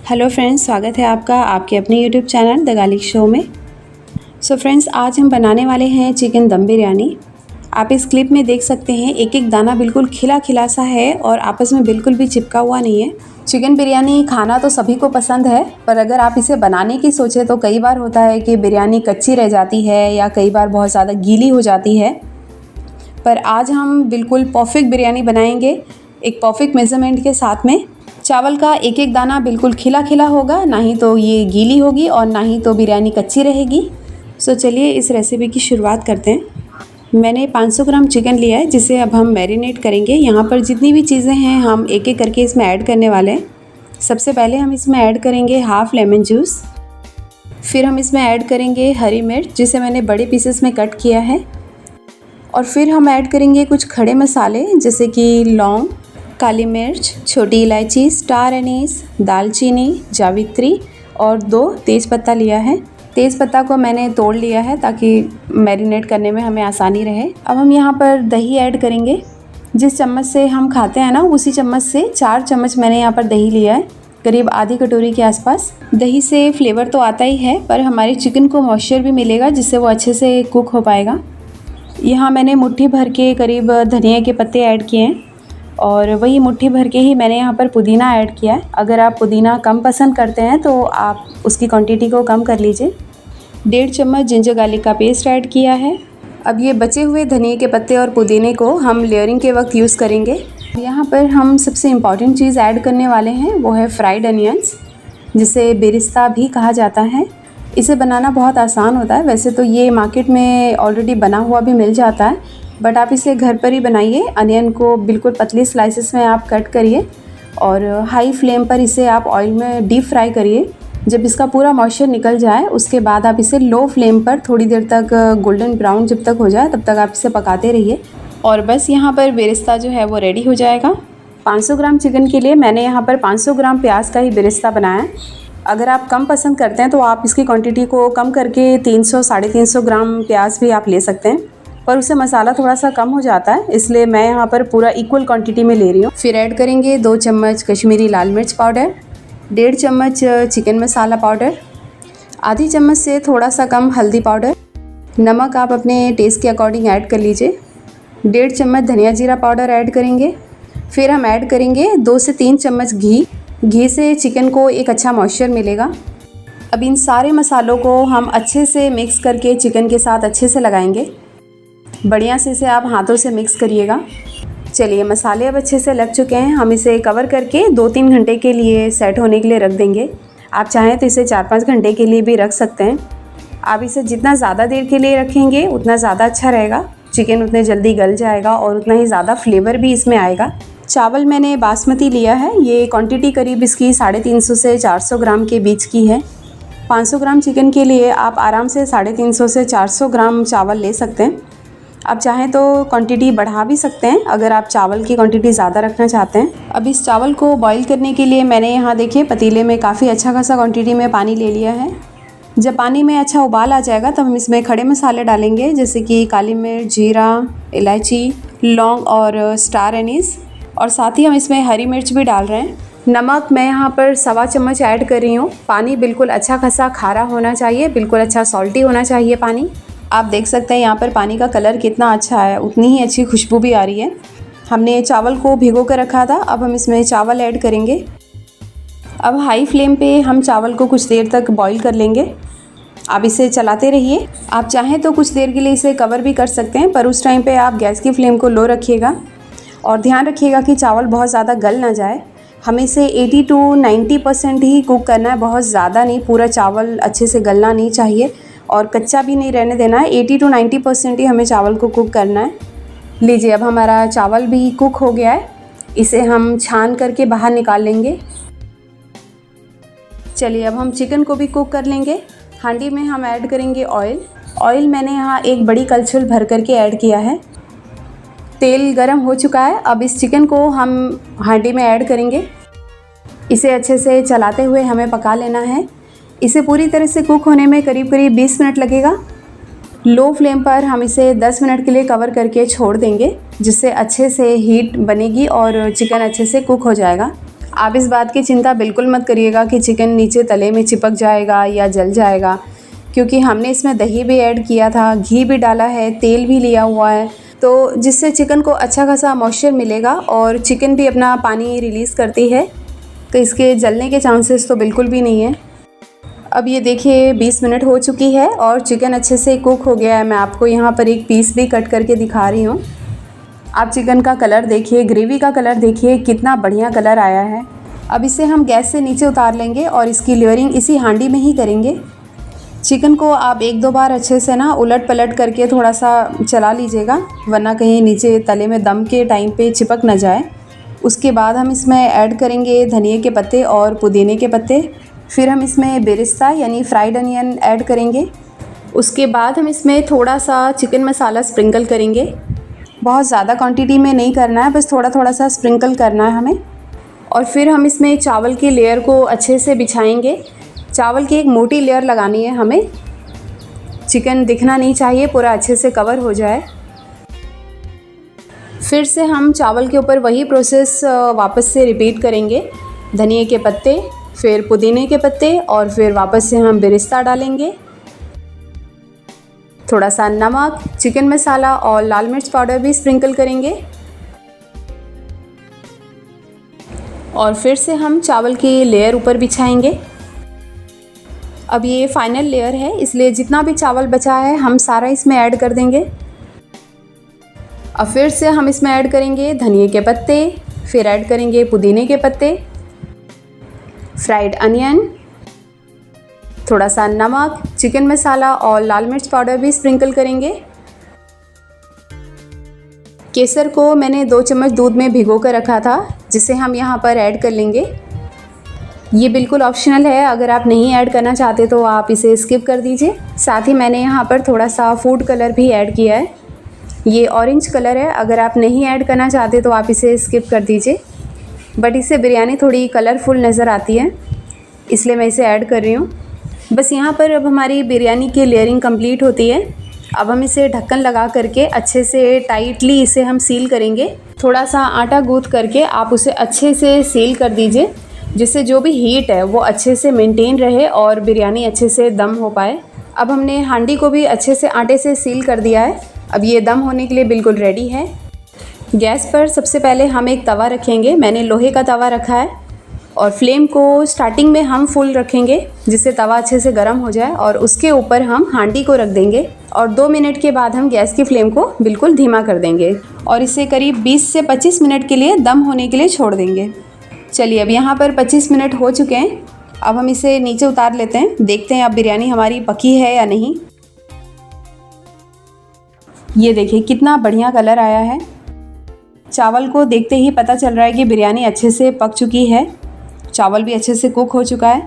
Hello friends, स्वागत है आपका आपके अपने YouTube channel the garlic show में। सो फ्रेंड्स, आज हम बनाने वाले हैं चिकन दम बिरयानी। आप इस क्लिप में देख सकते हैं एक एक दाना बिल्कुल खिला खिला सा है और आपस में बिल्कुल भी चिपका हुआ नहीं है। चिकन बिरयानी खाना तो सभी को पसंद है, पर अगर आप इसे बनाने की सोचें तो कई बार होता है कि बिरयानी कच्ची रह जाती है या कई बार बहुत ज़्यादा गीली हो जाती है। पर आज हम बिल्कुल परफेक्ट बिरयानी बनाएंगे, एक परफेक्ट मेज़रमेंट के साथ में। चावल का एक एक दाना बिल्कुल खिला खिला होगा, ना ही तो ये गीली होगी और ना ही तो बिरयानी कच्ची रहेगी। सो चलिए इस रेसिपी की शुरुआत करते हैं। मैंने 500 ग्राम चिकन लिया है जिसे अब हम मैरिनेट करेंगे। यहाँ पर जितनी भी चीज़ें हैं हम एक एक करके इसमें ऐड करने वाले हैं। सबसे पहले हम इसमें ऐड करेंगे हाफ़ लेमन जूस। फिर हम इसमें ऐड करेंगे हरी मिर्च जिसे मैंने बड़े पीसेस में कट किया है। और फिर हम ऐड करेंगे कुछ खड़े मसाले जैसे कि लौंग, काली मिर्च, छोटी इलायची, स्टार एनीस, दालचीनी, जावित्री और 2 तेज़पत्ता लिया है। तेज़पत्ता को मैंने तोड़ लिया है ताकि मैरिनेट करने में हमें आसानी रहे। अब हम यहाँ पर दही ऐड करेंगे। जिस चम्मच से हम खाते हैं ना, उसी चम्मच से 4 चम्मच मैंने यहाँ पर दही लिया है, करीब आधी कटोरी के आसपास। दही से फ्लेवर तो आता ही है, पर हमारे चिकन को मॉइस्चर भी मिलेगा जिससे वो अच्छे से कुक हो पाएगा। यहाँ मैंने मुट्ठी भर के करीब धनिया के पत्ते ऐड किए हैं और वही मुट्ठी भर के ही मैंने यहाँ पर पुदीना ऐड किया है। अगर आप पुदीना कम पसंद करते हैं तो आप उसकी क्वांटिटी को कम कर लीजिए। 1.5 चम्मच जिंजर गार्लिक का पेस्ट ऐड किया है। अब ये बचे हुए धनिया के पत्ते और पुदीने को हम लेयरिंग के वक्त यूज़ करेंगे। यहाँ पर हम सबसे इम्पॉर्टेंट चीज़ ऐड करने वाले हैं, वो है फ्राइड अनियंस, जिसे बेरिस्ता भी कहा जाता है। इसे बनाना बहुत आसान होता है। वैसे तो ये मार्केट में ऑलरेडी बना हुआ भी मिल जाता है, बट आप इसे घर पर ही बनाइए। अनियन को बिल्कुल पतली स्लाइसेस में आप कट करिए और हाई फ्लेम पर इसे आप ऑयल में डीप फ्राई करिए। जब इसका पूरा मॉइस्चर निकल जाए उसके बाद आप इसे लो फ्लेम पर थोड़ी देर तक गोल्डन ब्राउन जब तक हो जाए तब तक आप इसे पकाते रहिए। और बस यहाँ पर बेरिस्ता जो है वो रेडी हो जाएगा। 500 ग्राम चिकन के लिए मैंने यहाँ पर 500 ग्राम प्याज का ही बेरिस्ता बनाया है। अगर आप कम पसंद करते हैं तो आप इसकी क्वांटिटी को कम करके 300 साढ़े 300 ग्राम प्याज भी आप ले सकते हैं, पर उससे मसाला थोड़ा सा कम हो जाता है, इसलिए मैं यहाँ पर पूरा इक्वल क्वांटिटी में ले रही हूँ। फिर ऐड करेंगे 2 चम्मच कश्मीरी लाल मिर्च पाउडर, 1.5 चम्मच चिकन मसाला पाउडर, आधी चम्मच से थोड़ा सा कम हल्दी पाउडर। नमक आप अपने टेस्ट के अकॉर्डिंग ऐड कर लीजिए। 1.5 चम्मच धनिया जीरा पाउडर ऐड करेंगे। फिर हम ऐड करेंगे 2 से 3 चम्मच घी। घी से चिकन को एक अच्छा मॉइस्चर मिलेगा। अब इन सारे मसालों को हम अच्छे से मिक्स करके चिकन के साथ अच्छे से लगाएंगे। बढ़िया से इसे आप हाथों से मिक्स करिएगा। चलिए, मसाले अब अच्छे से लग चुके हैं। हम इसे कवर करके 2-3 घंटे के लिए सेट होने के लिए रख देंगे। आप चाहें तो इसे 4-5 घंटे के लिए भी रख सकते हैं। आप इसे जितना ज़्यादा देर के लिए रखेंगे उतना ज़्यादा अच्छा रहेगा। चिकन उतने जल्दी गल जाएगा और उतना ही ज़्यादा फ्लेवर भी इसमें आएगा। चावल मैंने बासमती लिया है। ये क्वांटिटी करीब इसकी 350 से 400 ग्राम के बीच की है। 500 ग्राम चिकन के लिए आप आराम से 350 से 400 ग्राम चावल ले सकते हैं। आप चाहें तो क्वांटिटी बढ़ा भी सकते हैं अगर आप चावल की क्वांटिटी ज़्यादा रखना चाहते हैं। अब इस चावल को बॉईल करने के लिए मैंने यहाँ देखिए पतीले में काफ़ी अच्छा खासा क्वांटिटी में पानी ले लिया है। जब पानी में अच्छा उबाल आ जाएगा तब हम इसमें खड़े मसाले डालेंगे जैसे कि काली मिर्च, जीरा, इलायची, लौंग और स्टार एनीस, और साथ ही हम इसमें हरी मिर्च भी डाल रहे हैं। नमक मैं यहाँ पर 1.25 चम्मच ऐड कर रही हूँ। पानी बिल्कुल अच्छा खासा खारा होना चाहिए, बिल्कुल अच्छा सॉल्टी होना चाहिए पानी। आप देख सकते हैं यहाँ पर पानी का कलर कितना अच्छा है, उतनी ही अच्छी खुशबू भी आ रही है। हमने चावल को भिगो कर रखा था, अब हम इसमें चावल ऐड करेंगे। अब हाई फ्लेम पे हम चावल को कुछ देर तक बॉईल कर लेंगे। आप इसे चलाते रहिए। आप चाहें तो कुछ देर के लिए इसे कवर भी कर सकते हैं, पर उस टाइम पे आप गैस की फ्लेम को लो रखिएगा और ध्यान रखिएगा कि चावल बहुत ज़्यादा गल ना जाए। हमें इसे 80 to 90% ही कुक करना है, बहुत ज़्यादा नहीं। पूरा चावल अच्छे से गलना नहीं चाहिए और कच्चा भी नहीं रहने देना है। 80 to 90% ही हमें चावल को कुक करना है। लीजिए, अब हमारा चावल भी कुक हो गया है। इसे हम छान करके बाहर निकाल लेंगे। चलिए, अब हम चिकन को भी कुक कर लेंगे। हांडी में हम ऐड करेंगे ऑयल। ऑयल मैंने यहाँ एक बड़ी कलछुल भर करके ऐड किया है। तेल गरम हो चुका है। अब इस चिकन को हम हांडी में ऐड करेंगे। इसे अच्छे से चलाते हुए हमें पका लेना है। इसे पूरी तरह से कुक होने में करीब 20 मिनट लगेगा। लो फ्लेम पर हम इसे 10 मिनट के लिए कवर करके छोड़ देंगे, जिससे अच्छे से हीट बनेगी और चिकन अच्छे से कुक हो जाएगा। आप इस बात की चिंता बिल्कुल मत करिएगा कि चिकन नीचे तले में चिपक जाएगा या जल जाएगा, क्योंकि हमने इसमें दही भी ऐड किया था, घी भी डाला है, तेल भी लिया हुआ है, तो जिससे चिकन को अच्छा खासा मॉइस्चर मिलेगा और चिकन भी अपना पानी रिलीज़ करती है, तो इसके जलने के चांसेस तो बिल्कुल भी नहीं है। अब ये देखिए 20 मिनट हो चुकी है और चिकन अच्छे से कुक हो गया है। मैं आपको यहाँ पर एक पीस भी कट करके दिखा रही हूँ। आप चिकन का कलर देखिए, ग्रेवी का कलर देखिए, कितना बढ़िया कलर आया है। अब इसे हम गैस से नीचे उतार लेंगे और इसकी लेयरिंग इसी हांडी में ही करेंगे। चिकन को आप 1-2 बार अच्छे से ना उलट पलट करके थोड़ा सा चला लीजिएगा, वरना कहीं नीचे तले में दम के टाइम पे चिपक ना जाए। उसके बाद हम इसमें ऐड करेंगे धनिए के पत्ते और पुदीने के पत्ते। फिर हम इसमें बेरिस्ता यानी फ्राइड अनियन ऐड करेंगे। उसके बाद हम इसमें थोड़ा सा चिकन मसाला स्प्रिंकल करेंगे। बहुत ज़्यादा क्वांटिटी में नहीं करना है, बस थोड़ा थोड़ा सा स्प्रिंकल करना है हमें। और फिर हम इसमें चावल की लेयर को अच्छे से बिछाएंगे। चावल की एक मोटी लेयर लगानी है हमें, चिकन दिखना नहीं चाहिए, पूरा अच्छे से कवर हो जाए। फिर से हम चावल के ऊपर वही प्रोसेस वापस से रिपीट करेंगे। धनिए के पत्ते, फिर पुदीने के पत्ते और फिर वापस से हम बेरिस्ता डालेंगे, थोड़ा सा नमक, चिकन मसाला और लाल मिर्च पाउडर भी स्प्रिंकल करेंगे। और फिर से हम चावल की लेयर ऊपर बिछाएंगे। अब ये फाइनल लेयर है, इसलिए जितना भी चावल बचा है हम सारा इसमें ऐड कर देंगे। अब फिर से हम इसमें ऐड करेंगे धनिए के पत्ते, फिर ऐड करेंगे पुदीने के पत्ते, फ्राइड अनियन, थोड़ा सा नमक, चिकन मसाला और लाल मिर्च पाउडर भी स्प्रिंकल करेंगे। केसर को मैंने 2 चम्मच दूध में भिगो कर रखा था, जिसे हम यहाँ पर ऐड कर लेंगे। ये बिल्कुल ऑप्शनल है, अगर आप नहीं ऐड करना चाहते तो आप इसे स्किप कर दीजिए। साथ ही मैंने यहाँ पर थोड़ा सा फूड कलर भी ऐड किया है, ये ऑरेंज कलर है। अगर आप नहीं ऐड करना चाहते तो आप इसे स्किप कर दीजिए, बट इससे बिरयानी थोड़ी कलरफुल नज़र आती है, इसलिए मैं इसे ऐड कर रही हूँ। बस यहाँ पर अब हमारी बिरयानी की लेयरिंग कंप्लीट होती है। अब हम इसे ढक्कन लगा करके अच्छे से टाइटली इसे हम सील करेंगे। थोड़ा सा आटा गूँथ करके आप उसे अच्छे से सील कर दीजिए, जिससे जो भी हीट है वो अच्छे से मेंटेन रहे और बिरयानी अच्छे से दम हो पाए। अब हमने हांडी को भी अच्छे से आटे से सील कर दिया है। अब ये दम होने के लिए बिल्कुल रेडी है। गैस पर सबसे पहले हम एक तवा रखेंगे, मैंने लोहे का तवा रखा है, और फ्लेम को स्टार्टिंग में हम फुल रखेंगे जिससे तवा अच्छे से गर्म हो जाए, और उसके ऊपर हम हांडी को रख देंगे और 2 मिनट के बाद हम गैस की फ्लेम को बिल्कुल धीमा कर देंगे और इसे करीब 20 से 25 मिनट के लिए दम होने के लिए छोड़ देंगे। चलिए अब यहाँ पर 25 मिनट हो चुके हैं। अब हम इसे नीचे उतार लेते हैं, देखते हैं अब बिरयानी हमारी पकी है या नहीं। ये देखिए कितना बढ़िया कलर आया है। चावल को देखते ही पता चल रहा है कि बिरयानी अच्छे से पक चुकी है, चावल भी अच्छे से कुक हो चुका है।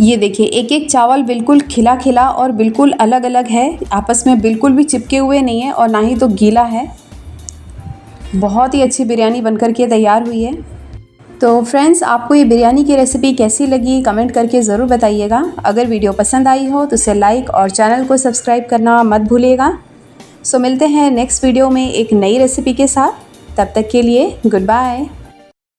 ये देखिए एक एक चावल बिल्कुल खिला खिला और बिल्कुल अलग अलग है, आपस में बिल्कुल भी चिपके हुए नहीं है और ना ही तो गीला है। बहुत ही अच्छी बिरयानी बनकर के तैयार हुई है। तो फ्रेंड्स, आपको ये बिरयानी की रेसिपी कैसी लगी कमेंट करके ज़रूर बताइएगा। अगर वीडियो पसंद आई हो तो इसे लाइक और चैनल को सब्सक्राइब करना मत भूलिएगा। सो मिलते हैं नेक्स्ट वीडियो में एक नई रेसिपी के साथ, तब तक के लिए गुड बाय।